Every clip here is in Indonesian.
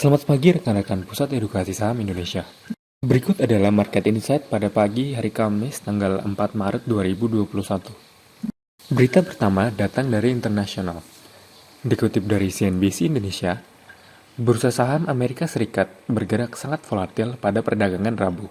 Selamat pagi rekan-rekan Pusat Edukasi Saham Indonesia. Berikut adalah Market Insight pada pagi hari Kamis tanggal 4 Maret 2021. Berita pertama datang dari internasional. Dikutip dari CNBC Indonesia, bursa saham Amerika Serikat bergerak sangat volatil pada perdagangan Rabu.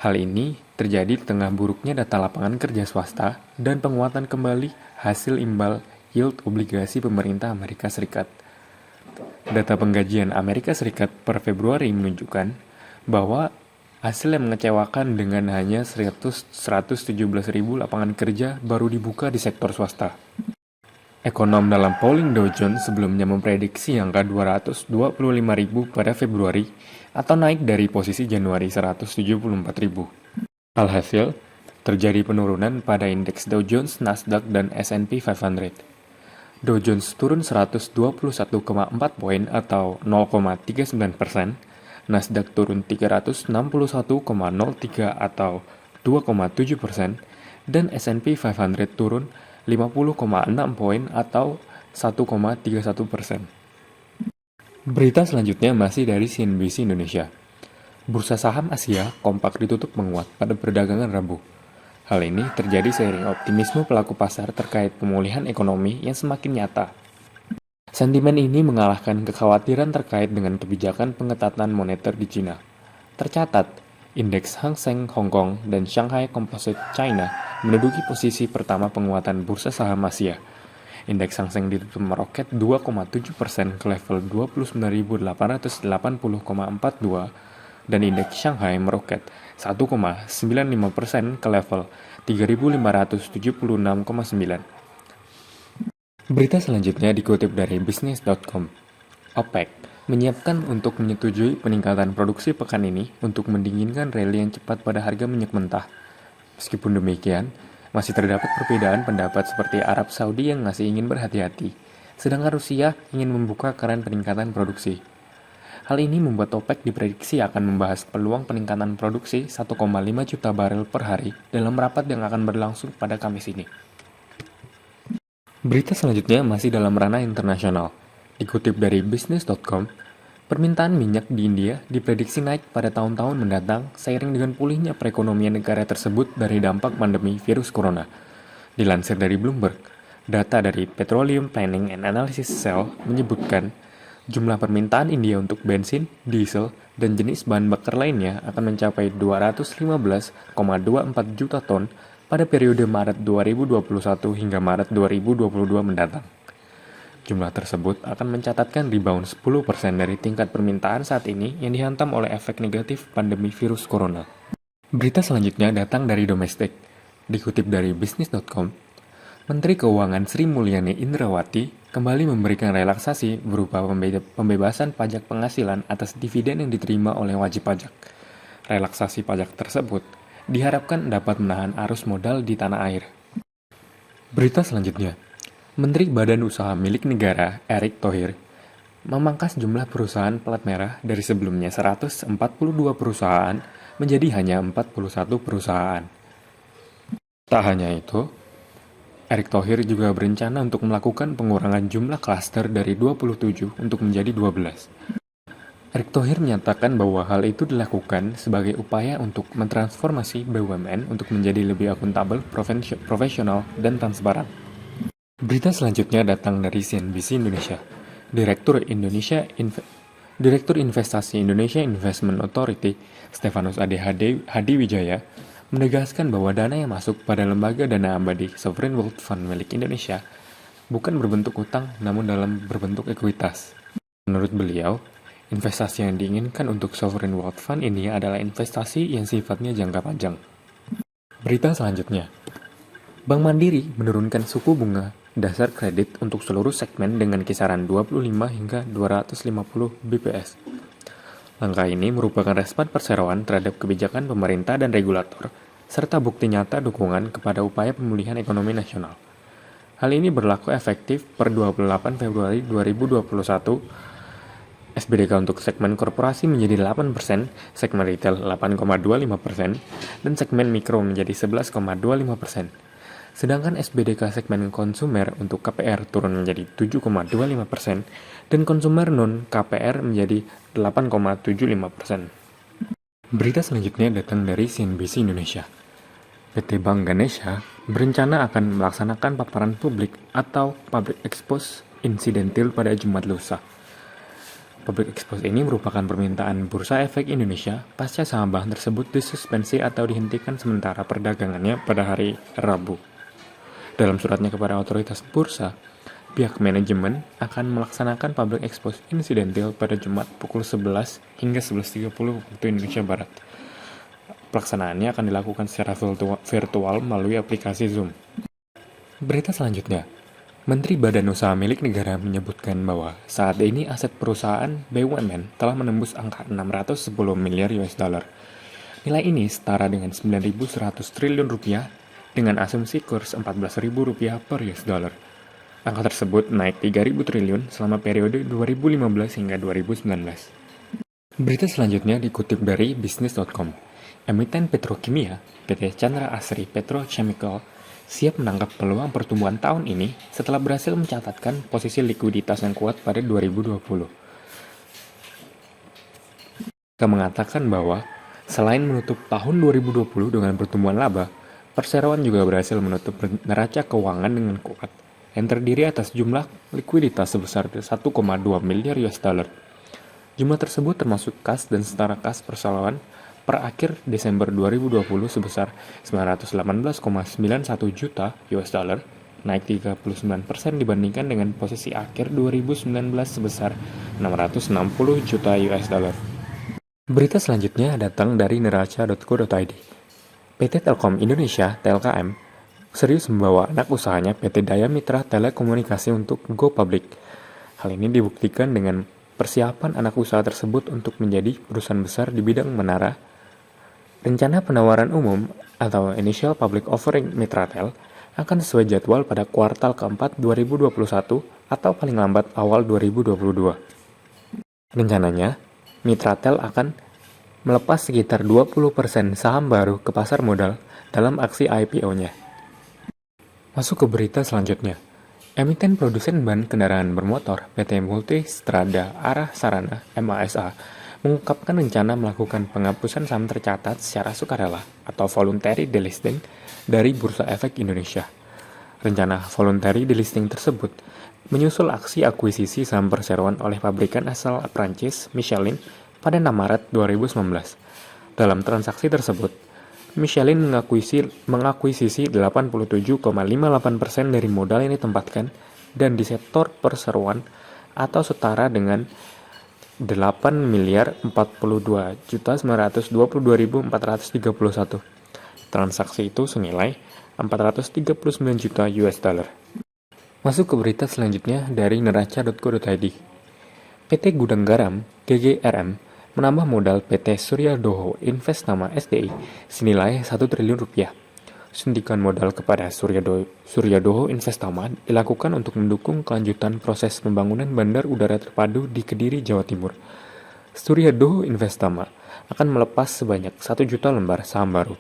Hal ini terjadi di tengah buruknya data lapangan kerja swasta dan penguatan kembali hasil imbal yield obligasi pemerintah Amerika Serikat. Data penggajian Amerika Serikat per Februari menunjukkan bahwa hasil yang mengecewakan dengan hanya 117.000 lapangan kerja baru dibuka di sektor swasta. Ekonom dalam polling Dow Jones sebelumnya memprediksi angka 225.000 pada Februari atau naik dari posisi Januari 174.000. Alhasil, terjadi penurunan pada indeks Dow Jones, Nasdaq, dan S&P 500. Dow Jones turun 121,4 poin atau 0,39%, Nasdaq turun 361,03 atau 2,7%, dan S&P 500 turun 50,6 poin atau 1,31%. Berita selanjutnya masih dari CNBC Indonesia. Bursa saham Asia kompak ditutup menguat pada perdagangan Rabu. Hal ini terjadi seiring optimisme pelaku pasar terkait pemulihan ekonomi yang semakin nyata. Sentimen ini mengalahkan kekhawatiran terkait dengan kebijakan pengetatan moneter di Cina. Tercatat, indeks Hang Seng Hong Kong dan Shanghai Composite China menduduki posisi pertama penguatan bursa saham Asia. Indeks Hang Seng ditutup meroket 2,7% ke level 29.880,42 dan indeks Shanghai meroket 1,95% ke level 3.576,9. Berita selanjutnya dikutip dari Business.com. OPEC menyiapkan untuk menyetujui peningkatan produksi pekan ini untuk mendinginkan rally yang cepat pada harga minyak mentah. Meskipun demikian, masih terdapat perbedaan pendapat seperti Arab Saudi yang masih ingin berhati-hati, sedangkan Rusia ingin membuka keran peningkatan produksi. Hal ini membuat OPEC diprediksi akan membahas peluang peningkatan produksi 1,5 juta barel per hari dalam rapat yang akan berlangsung pada Kamis ini. Berita selanjutnya masih dalam ranah internasional. Dikutip dari Business.com, permintaan minyak di India diprediksi naik pada tahun-tahun mendatang seiring dengan pulihnya perekonomian negara tersebut dari dampak pandemi virus corona. Dilansir dari Bloomberg, data dari Petroleum Planning and Analysis Cell menyebutkan jumlah permintaan India untuk bensin, diesel, dan jenis bahan bakar lainnya akan mencapai 215,24 juta ton pada periode Maret 2021 hingga Maret 2022 mendatang. Jumlah tersebut akan mencatatkan rebound 10% dari tingkat permintaan saat ini yang dihantam oleh efek negatif pandemi virus corona. Berita selanjutnya datang dari domestik. Dikutip dari Business.com, Menteri Keuangan Sri Mulyani Indrawati kembali memberikan relaksasi berupa pembebasan pajak penghasilan atas dividen yang diterima oleh wajib pajak. Relaksasi pajak tersebut diharapkan dapat menahan arus modal di tanah air. Berita selanjutnya, Menteri Badan Usaha Milik Negara Erick Thohir memangkas jumlah perusahaan plat merah dari sebelumnya 142 perusahaan menjadi hanya 41 perusahaan. Tak hanya itu, Erick Thohir juga berencana untuk melakukan pengurangan jumlah klaster dari 27 untuk menjadi 12. Erick Thohir menyatakan bahwa hal itu dilakukan sebagai upaya untuk mentransformasi BUMN untuk menjadi lebih akuntabel, profesional, dan transparan. Berita selanjutnya datang dari CNBC Indonesia. Direktur Investasi Indonesia Investment Authority, Stefanus Ade Hadiwijaya, menegaskan bahwa dana yang masuk pada lembaga dana abadi Sovereign Wealth Fund milik Indonesia bukan berbentuk utang namun dalam berbentuk ekuitas. Menurut beliau, investasi yang diinginkan untuk Sovereign Wealth Fund ini adalah investasi yang sifatnya jangka panjang. Berita selanjutnya, Bank Mandiri menurunkan suku bunga dasar kredit untuk seluruh segmen dengan kisaran 25 hingga 250 BPS. Langkah ini merupakan respon perseroan terhadap kebijakan pemerintah dan regulator, serta bukti nyata dukungan kepada upaya pemulihan ekonomi nasional. Hal ini berlaku efektif per 28 Februari 2021. SBDK untuk segmen korporasi menjadi 8%, segmen retail 8,25%, dan segmen mikro menjadi 11,25%. Sedangkan SBDK segmen konsumer untuk KPR turun menjadi 7,25% dan konsumer non-KPR menjadi 8,75%. Berita selanjutnya datang dari CNBC Indonesia. PT Bank Ganesha berencana akan melaksanakan paparan publik atau Public Expose insidentil pada Jumat lusa. Public Expose ini merupakan permintaan Bursa Efek Indonesia pasca saham bank tersebut disuspensi atau dihentikan sementara perdagangannya pada hari Rabu. Dalam suratnya kepada otoritas bursa, pihak manajemen akan melaksanakan public expose insidentil pada Jumat pukul 11 hingga 11.30 waktu Indonesia Barat. Pelaksanaannya akan dilakukan secara virtual melalui aplikasi Zoom. Berita selanjutnya, Menteri Badan Usaha Milik Negara menyebutkan bahwa saat ini aset perusahaan BUMN telah menembus angka 610 miliar US dollar. Nilai ini setara dengan 9.100 triliun rupiah dengan asumsi kurs Rp14.000 per US dollar. Angka tersebut naik 3.000 triliun selama periode 2015 hingga 2019. Berita selanjutnya dikutip dari Bisnis.com. Emiten petrokimia, PT Chandra Asri Petrochemical, siap menangkap peluang pertumbuhan tahun ini setelah berhasil mencatatkan posisi likuiditas yang kuat pada 2020. Mereka mengatakan bahwa selain menutup tahun 2020 dengan pertumbuhan laba, perseroan juga berhasil menutup neraca keuangan dengan kuat, yang terdiri atas jumlah likuiditas sebesar 1,2 miliar US dollar. Jumlah tersebut termasuk kas dan setara kas perseroan per akhir Desember 2020 sebesar 918,91 juta US dollar, naik 39% dibandingkan dengan posisi akhir 2019 sebesar 660 juta US dollar. Berita selanjutnya datang dari neraca.co.id. PT Telkom Indonesia (TLKM) serius membawa anak usahanya PT Daya Mitra Telekomunikasi untuk go public. Hal ini dibuktikan dengan persiapan anak usaha tersebut untuk menjadi perusahaan besar di bidang menara. Rencana penawaran umum atau Initial Public Offering Mitratel akan sesuai jadwal pada kuartal keempat 2021 atau paling lambat awal 2022. Rencananya, Mitratel akan melepas sekitar 20% saham baru ke pasar modal dalam aksi IPO-nya. Masuk ke berita selanjutnya. Emiten produsen ban kendaraan bermotor PT Multistrada Arah Sarana (MASA) mengungkapkan rencana melakukan penghapusan saham tercatat secara sukarela atau voluntary delisting dari Bursa Efek Indonesia. Rencana voluntary delisting tersebut menyusul aksi akuisisi saham perseroan oleh pabrikan asal Prancis Michelin pada 6 Maret 2019. Dalam transaksi tersebut, Michelin mengakuisisi 87,58% dari modal yang ditempatkan dan di sektor perseroan atau setara dengan 8.042.922.431. Transaksi itu senilai 439 juta US dollar. Masuk ke berita selanjutnya dari neraca.co.id. PT Gudang Garam (GGRM) menambah modal PT Surya Doho Investama SDI senilai 1 triliun rupiah. Suntikan modal kepada Surya Doho Investama dilakukan untuk mendukung kelanjutan proses pembangunan bandar udara terpadu di Kediri, Jawa Timur. Surya Doho Investama akan melepas sebanyak 1 juta lembar saham baru.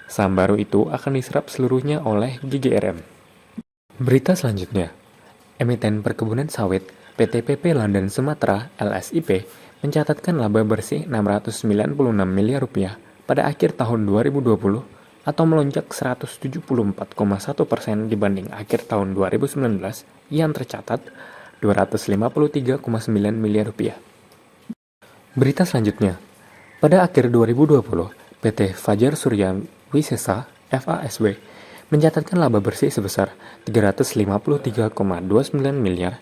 Saham baru itu akan diserap seluruhnya oleh GGRM. Berita selanjutnya, emiten perkebunan sawit PT PP London Sumatera LSIP mencatatkan laba bersih 696 miliar rupiah pada akhir tahun 2020 atau melonjak 174,1% dibanding akhir tahun 2019 yang tercatat 253,9 miliar rupiah. Berita selanjutnya, pada akhir 2020, PT Fajar Surya Wisesa (FASW) mencatatkan laba bersih sebesar 353,29 miliar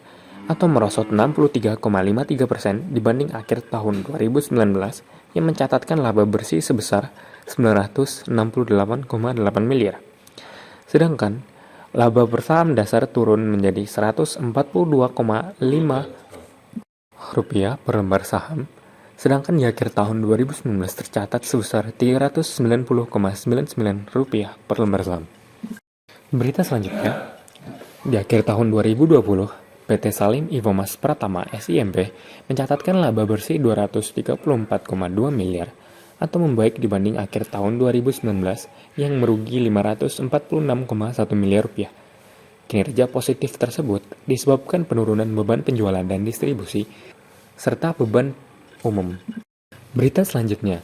atau merosot 63,53% dibanding akhir tahun 2019 yang mencatatkan laba bersih sebesar 968,8 miliar. Sedangkan laba bersaham dasar turun menjadi 142,5 rupiah per lembar saham, sedangkan di akhir tahun 2019 tercatat sebesar 390,99 rupiah per lembar saham. Berita selanjutnya, di akhir tahun 2020, PT Salim Infomas Pratama (SIMP) mencatatkan laba bersih 234,2 miliar atau membaik dibanding akhir tahun 2019 yang merugi 546,1 miliar rupiah. Kinerja positif tersebut disebabkan penurunan beban penjualan dan distribusi, serta beban umum. Berita selanjutnya,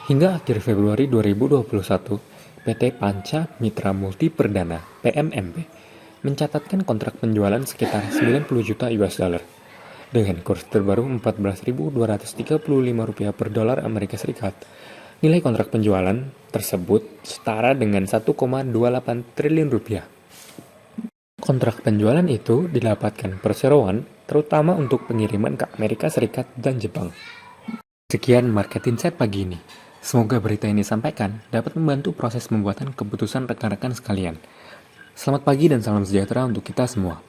hingga akhir Februari 2021, PT Panca Mitra Multi Perdana (PMMP) mencatatkan kontrak penjualan sekitar 90 juta US dollar dengan kurs terbaru Rp14.235 per dolar Amerika Serikat. Nilai kontrak penjualan tersebut setara dengan 1,28 triliun rupiah. Kontrak penjualan itu didapatkan perseroan terutama untuk pengiriman ke Amerika Serikat dan Jepang. Sekian Market Insight pagi ini. Semoga berita yang disampaikan dapat membantu proses pembuatan keputusan rekan-rekan sekalian. Selamat pagi dan salam sejahtera untuk kita semua.